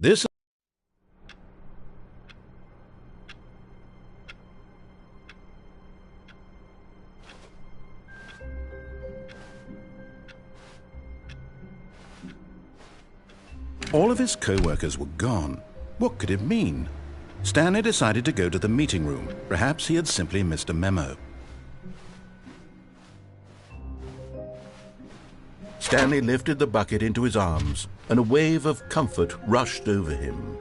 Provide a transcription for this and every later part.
This All of his co-workers were gone. What could it mean? Stanley decided to go to the meeting room. Perhaps he had simply missed a memo. Stanley lifted the bucket into his arms, and a wave of comfort rushed over him.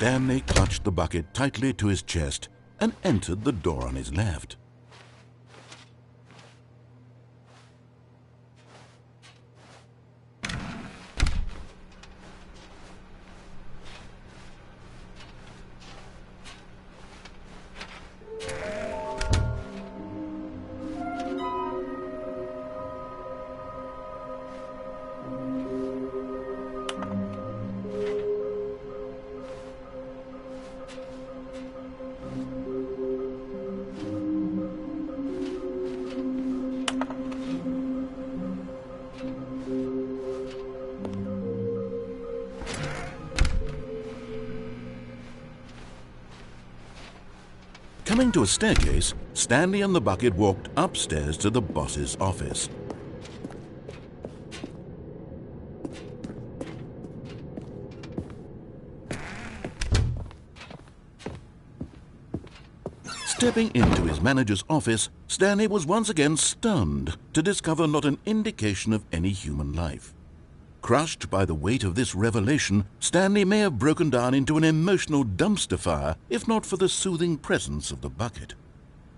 Stanley clutched the bucket tightly to his chest and entered the door on his left. Coming to a staircase, Stanley and the bucket walked upstairs to the boss's office. Stepping into his manager's office, Stanley was once again stunned to discover not an indication of any human life. Crushed by the weight of this revelation, Stanley may have broken down into an emotional dumpster fire if not for the soothing presence of the bucket.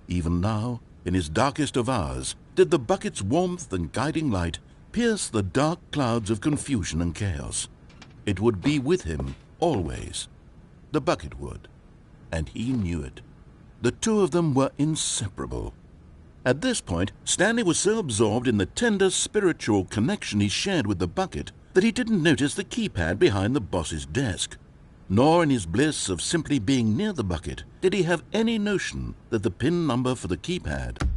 Even now, in his darkest of hours, did the bucket's warmth and guiding light pierce the dark clouds of confusion and chaos. It would be with him always. The bucket would, and he knew it. The two of them were inseparable. At this point, Stanley was so absorbed in the tender spiritual connection he shared with the bucket that he didn't notice the keypad behind the boss's desk. Nor in his bliss of simply being near the bucket did he have any notion that the PIN number for the keypad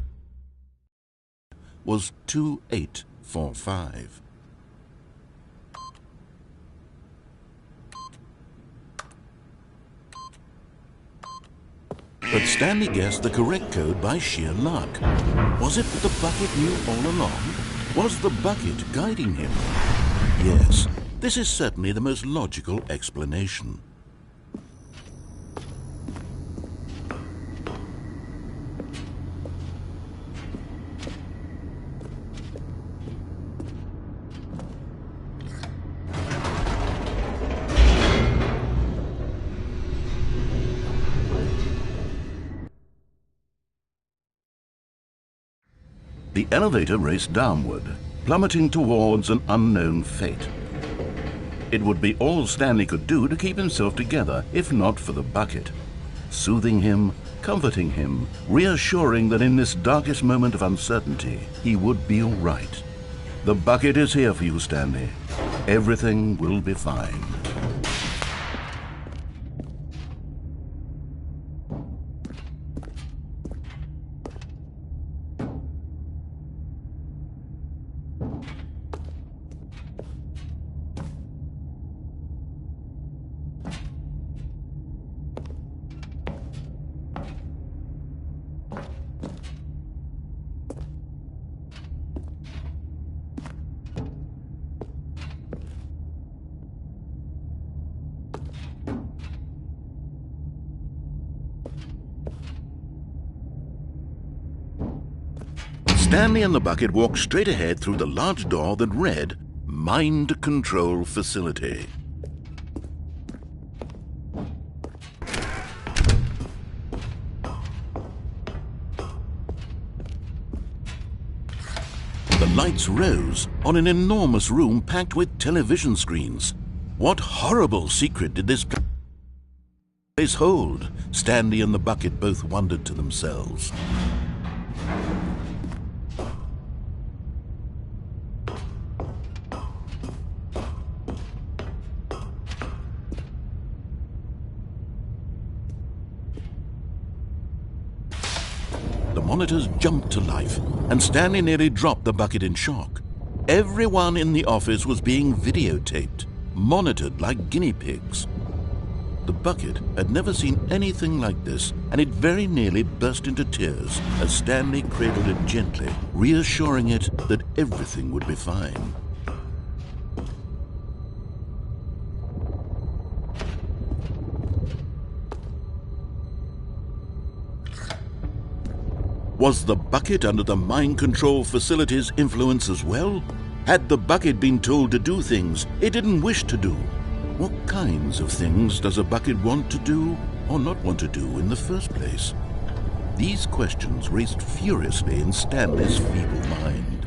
was 2845. But Stanley guessed the correct code by sheer luck. Was it that the bucket knew all along? Was the bucket guiding him? Yes, this is certainly the most logical explanation. The elevator raced downward, plummeting towards an unknown fate. It would be all Stanley could do to keep himself together, if not for the bucket. Soothing him, comforting him, reassuring that in this darkest moment of uncertainty, he would be all right. The bucket is here for you, Stanley. Everything will be fine. Stanley and the bucket walked straight ahead through the large door that read, Mind Control Facility. The lights rose on an enormous room packed with television screens. What horrible secret did this place hold? Stanley and the bucket both wondered to themselves. monitors jumped to life, and Stanley nearly dropped the bucket in shock. Everyone in the office was being videotaped, monitored like guinea pigs. The bucket had never seen anything like this, and it very nearly burst into tears as Stanley cradled it gently, reassuring it that everything would be fine. Was the bucket under the mind control facility's influence as well? Had the bucket been told to do things it didn't wish to do? What kinds of things does a bucket want to do or not want to do in the first place? These questions raced furiously in Stanley's feeble mind.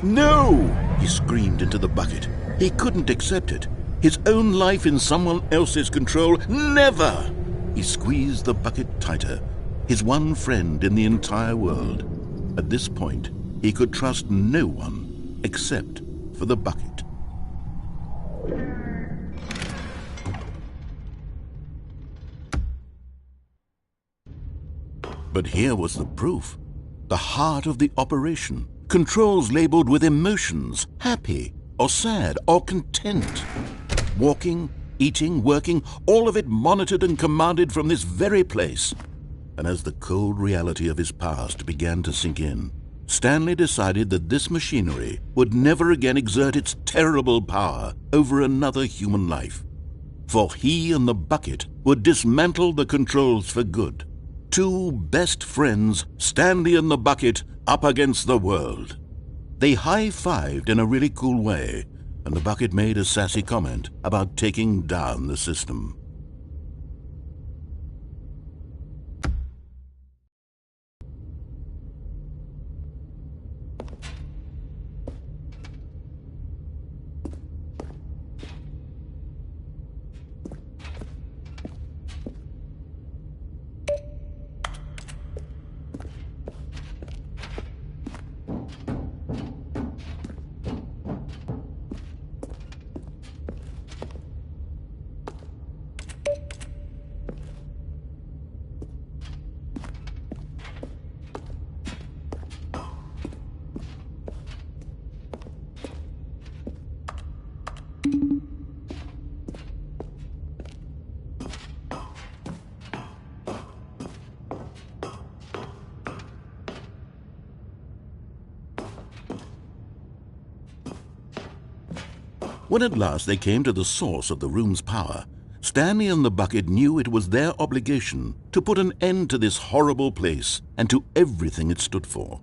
No! He screamed into the bucket. He couldn't accept it. His own life in someone else's control, never! He squeezed the bucket tighter. His one friend in the entire world. At this point, he could trust no one except for the bucket. But here was the proof. The heart of the operation. Controls labeled with emotions, happy or sad or content. Walking, eating, working, all of it monitored and commanded from this very place. And as the cold reality of his past began to sink in, Stanley decided that this machinery would never again exert its terrible power over another human life. For he and the bucket would dismantle the controls for good. Two best friends, Stanley and the bucket, up against the world. They high-fived in a really cool way, and the bucket made a sassy comment about taking down the system. When at last they came to the source of the room's power, Stanley and the bucket knew it was their obligation to put an end to this horrible place and to everything it stood for.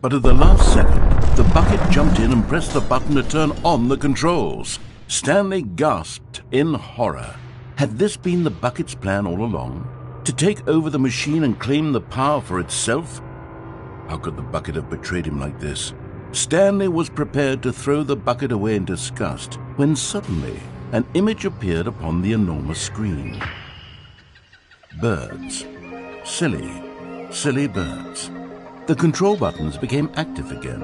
But at the last second, the bucket jumped in and pressed the button to turn on the controls. Stanley gasped in horror. Had this been the bucket's plan all along? To take over the machine and claim the power for itself? How could the bucket have betrayed him like this? Stanley was prepared to throw the bucket away in disgust when suddenly an image appeared upon the enormous screen. Birds. Silly, silly birds. The control buttons became active again.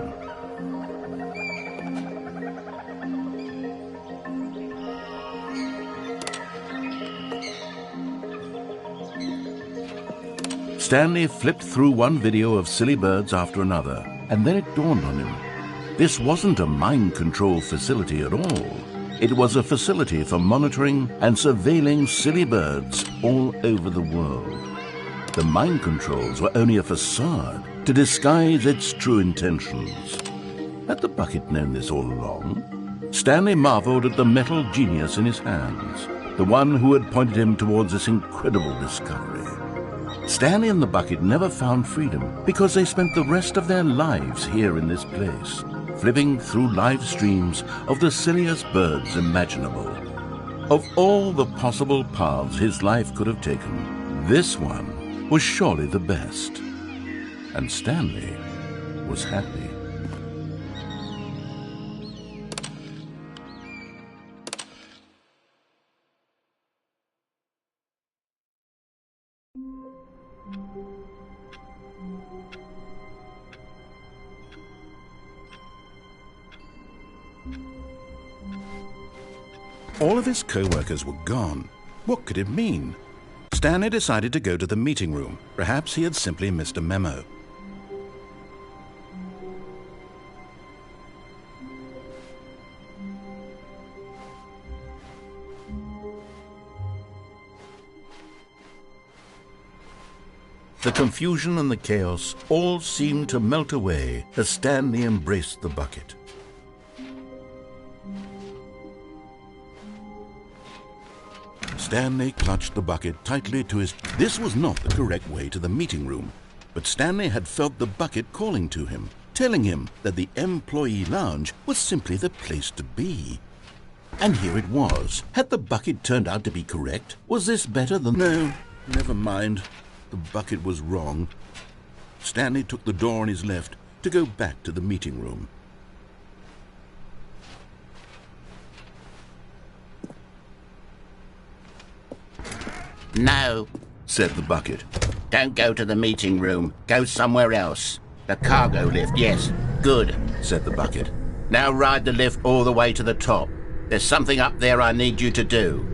Stanley flipped through one video of silly birds after another, and then it dawned on him. This wasn't a mind control facility at all. It was a facility for monitoring and surveilling silly birds all over the world. The mind controls were only a facade to disguise its true intentions. Had the bucket known this all along? Stanley marveled at the metal genius in his hands, the one who had pointed him towards this incredible discovery. Stanley and the bucket never found freedom because they spent the rest of their lives here in this place, flipping through live streams of the silliest birds imaginable. Of all the possible paths his life could have taken, this one was surely the best. And Stanley was happy. All of his co-workers were gone. What could it mean? Stanley decided to go to the meeting room. Perhaps he had simply missed a memo. The confusion and the chaos all seemed to melt away as Stanley embraced the bucket. Stanley clutched the bucket tightly to his... This was not the correct way to the meeting room, but Stanley had felt the bucket calling to him, telling him that the employee lounge was simply the place to be. And here it was. Had the bucket turned out to be correct? Was this better than... No, never mind. The bucket was wrong. Stanley took the door on his left to go back to the meeting room. No, said the bucket. don't go to the meeting room. Go somewhere else. The cargo lift, yes. Good, Said the bucket. now ride the lift all the way to the top. There's something up there I need you to do.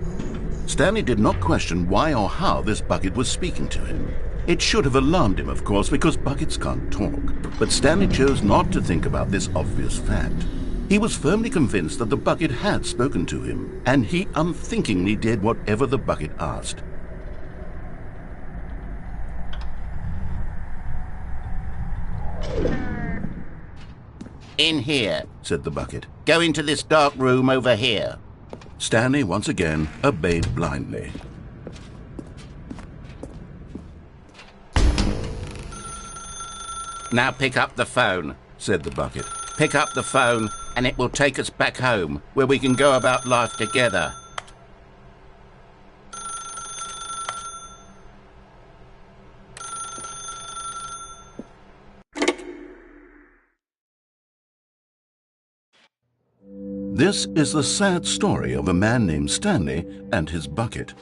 Stanley did not question why or how this bucket was speaking to him. It should have alarmed him, of course, because buckets can't talk. But Stanley chose not to think about this obvious fact. He was firmly convinced that the bucket had spoken to him, and he unthinkingly did whatever the bucket asked. In here. Said the bucket. Go into this dark room over here. Stanley once again obeyed blindly. Now pick up the phone. Said the bucket. Pick up the phone and it will take us back home, where we can go about life together. This is the sad story of a man named Stanley and his bucket.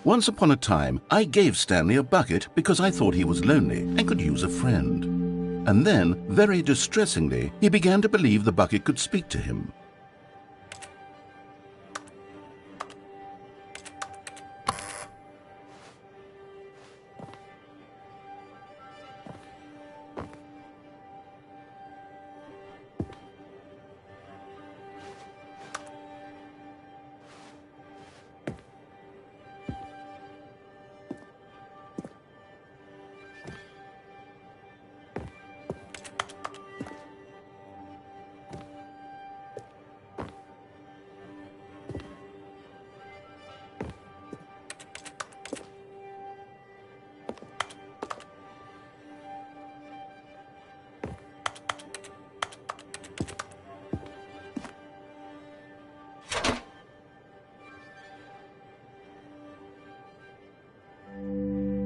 Once upon a time, I gave Stanley a bucket because I thought he was lonely and could use a friend. And then, very distressingly, he began to believe the bucket could speak to him.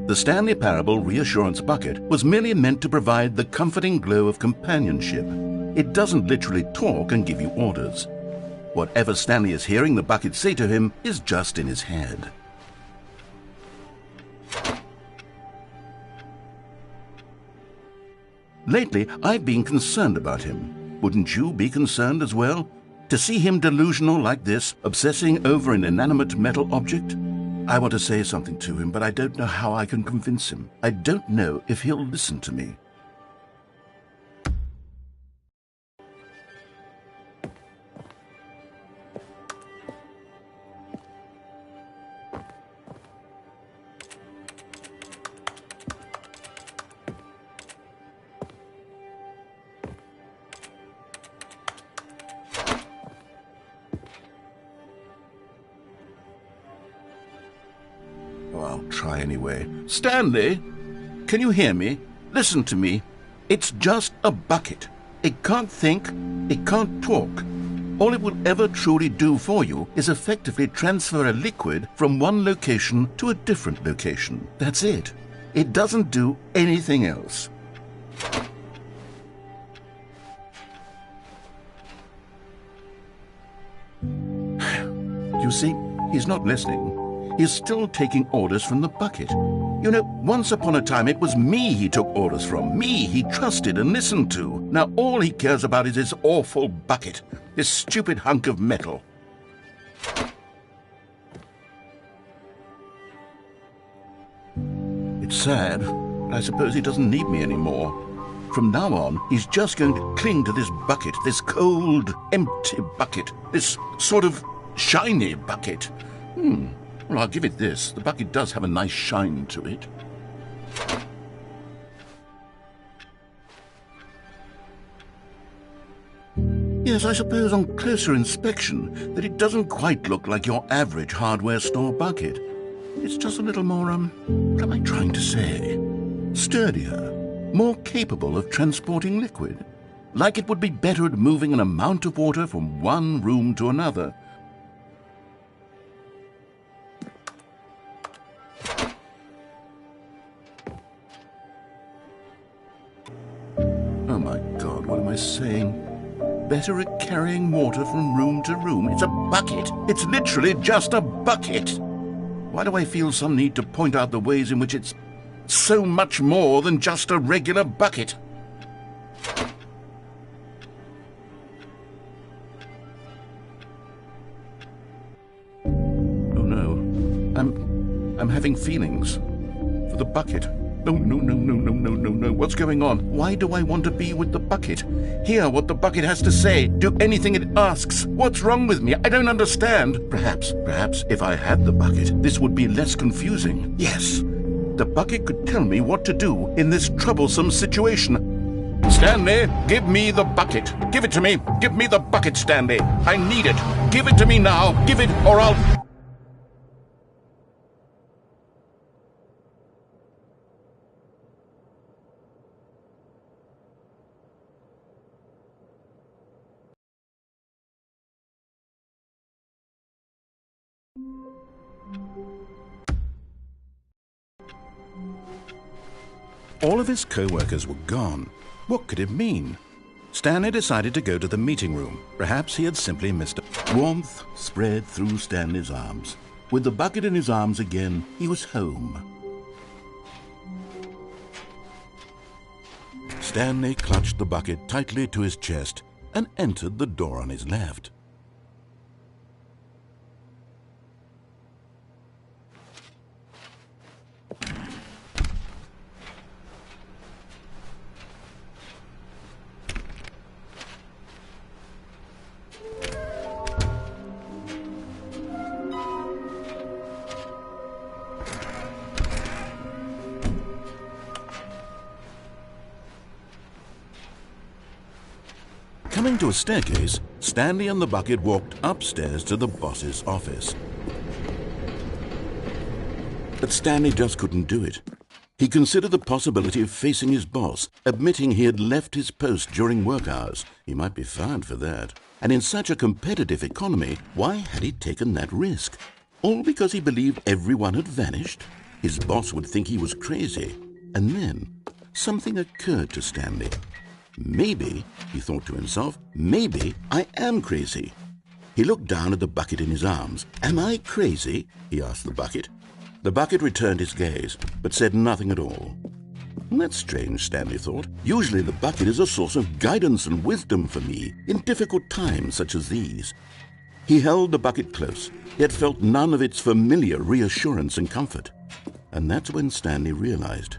The Stanley Parable Reassurance Bucket was merely meant to provide the comforting glow of companionship. It doesn't literally talk and give you orders. Whatever Stanley is hearing the bucket say to him is just in his head. Lately, I've been concerned about him. Wouldn't you be concerned as well? To see him delusional like this, obsessing over an inanimate metal object? I want to say something to him, but I don't know how I can convince him. I don't know if he'll listen to me. I'll try anyway. Stanley, can you hear me? Listen to me. It's just a bucket. It can't think, it can't talk. All it will ever truly do for you is effectively transfer a liquid from one location to a different location. That's it. It doesn't do anything else. You see, he's not listening. he is still taking orders from the bucket. You know, once upon a time it was me he took orders from, me he trusted and listened to. Now all he cares about is this awful bucket, this stupid hunk of metal. It's sad, but I suppose he doesn't need me anymore. From now on, he's just going to cling to this bucket, this cold, empty bucket, this sort of shiny bucket. Well, I'll give it this. The bucket does have a nice shine to it. Yes, I suppose on closer inspection that it doesn't quite look like your average hardware store bucket. It's just a little more, what am I trying to say? Sturdier, more capable of transporting liquid. Like it would be better at moving an amount of water from one room to another. Oh my God, what am I saying? Better at carrying water from room to room. It's a bucket. It's literally just a bucket. Why do I feel some need to point out the ways in which it's so much more than just a regular bucket? Oh no, I'm having feelings for the bucket. No. What's going on? Why do I want to be with the bucket? Hear what the bucket has to say. Do anything it asks. What's wrong with me? I don't understand. Perhaps if I had the bucket, this would be less confusing. Yes, the bucket could tell me what to do in this troublesome situation. Stanley, give me the bucket. Give it to me. Give me the bucket, Stanley. I need it. Give it to me now. Give it or I'll... All of his co-workers were gone. What could it mean? Stanley decided to go to the meeting room. Perhaps he had simply missed it. Warmth spread through Stanley's arms. With the bucket in his arms again, he was home. Stanley clutched the bucket tightly to his chest and entered the door on his left. Coming to a staircase, Stanley and the bucket walked upstairs to the boss's office. But Stanley just couldn't do it. He considered the possibility of facing his boss, admitting he had left his post during work hours. He might be fired for that. And in such a competitive economy, why had he taken that risk? All because he believed everyone had vanished? His boss would think he was crazy. And then something occurred to Stanley. Maybe, he thought to himself, maybe I am crazy. He looked down at the bucket in his arms. Am I crazy? He asked the bucket. The bucket returned his gaze, but said nothing at all. That's strange, Stanley thought. Usually the bucket is a source of guidance and wisdom for me in difficult times such as these. He held the bucket close, yet felt none of its familiar reassurance and comfort. And that's when Stanley realized,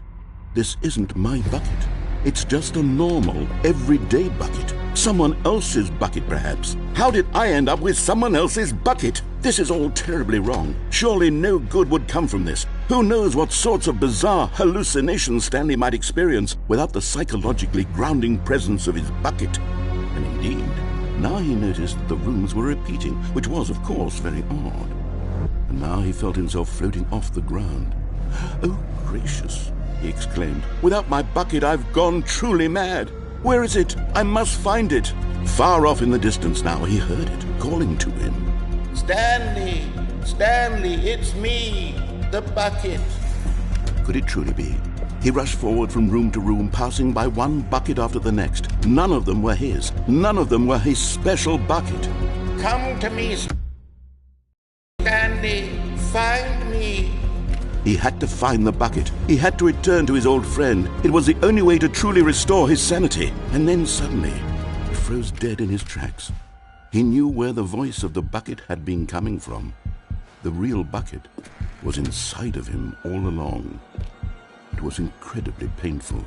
this isn't my bucket. It's just a normal, everyday bucket. Someone else's bucket, perhaps. How did I end up with someone else's bucket? This is all terribly wrong. Surely no good would come from this. Who knows what sorts of bizarre hallucinations Stanley might experience without the psychologically grounding presence of his bucket. And indeed, now he noticed that the rooms were repeating, which was, of course, very odd. And now he felt himself floating off the ground. Oh, gracious, he exclaimed. Without my bucket, I've gone truly mad. Where is it? I must find it. Far off in the distance now, he heard it, calling to him. Stanley! Stanley, it's me, the bucket. Could it truly be? He rushed forward from room to room, passing by one bucket after the next. None of them were his. None of them were his special bucket. Come to me, Stanley. Find me. me! He had to find the bucket. He had to return to his old friend. It was the only way to truly restore his sanity. And then suddenly, he froze dead in his tracks. He knew where the voice of the bucket had been coming from. The real bucket was inside of him all along. It was incredibly painful.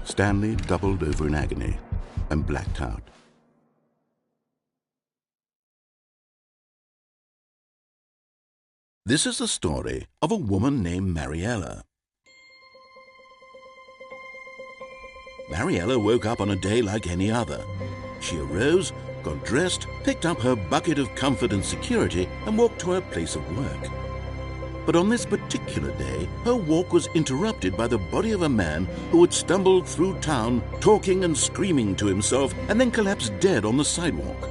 Stanley doubled over in agony and blacked out. This is the story of a woman named Mariella. Mariella woke up on a day like any other. She arose, got dressed, picked up her bucket of comfort and security, and walked to her place of work. But on this particular day, her walk was interrupted by the body of a man who had stumbled through town, talking and screaming to himself, and then collapsed dead on the sidewalk.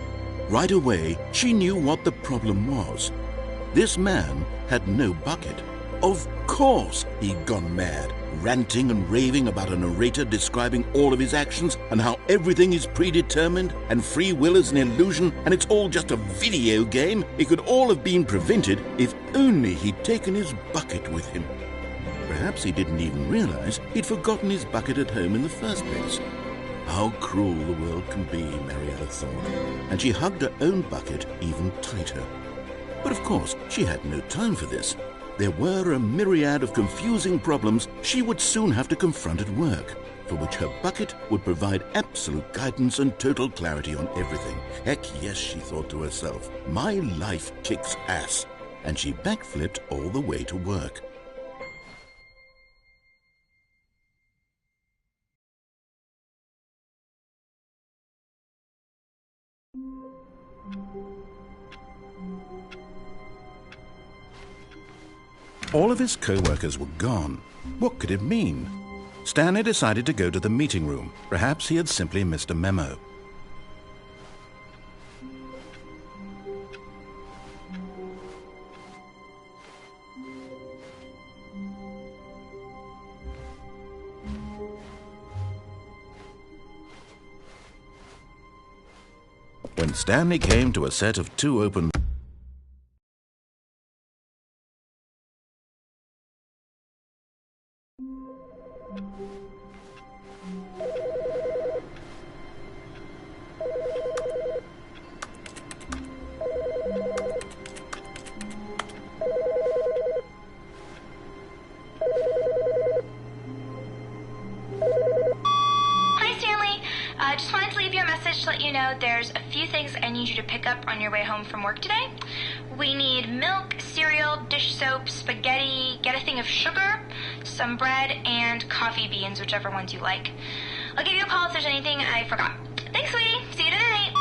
Right away, she knew what the problem was. This man had no bucket. Of course he'd gone mad, ranting and raving about a narrator describing all of his actions and how everything is predetermined and free will is an illusion and it's all just a video game. It could all have been prevented if only he'd taken his bucket with him. Perhaps he didn't even realize he'd forgotten his bucket at home in the first place. How cruel the world can be, Mariella thought, and she hugged her own bucket even tighter. But of course, she had no time for this. There were a myriad of confusing problems she would soon have to confront at work, for which her bucket would provide absolute guidance and total clarity on everything. Heck yes, she thought to herself, my life kicks ass. And she backflipped all the way to work. All of his co-workers were gone. What could it mean? Stanley decided to go to the meeting room. Perhaps he had simply missed a memo. When Stanley came to a set of two open just wanted to leave you a message to let you know there's a few things I need you to pick up on your way home from work today. We need milk, cereal, dish soap, spaghetti, get a thing of sugar, some bread, and coffee beans, whichever ones you like. I'll give you a call if there's anything I forgot. Thanks, sweetie. See you tonight.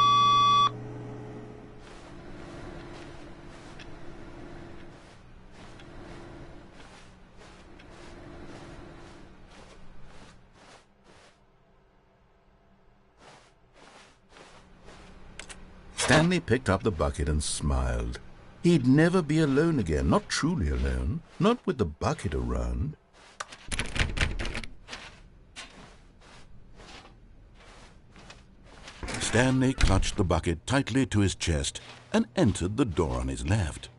Stanley picked up the bucket and smiled. He'd never be alone again, not truly alone, not with the bucket around. Stanley clutched the bucket tightly to his chest and entered the door on his left.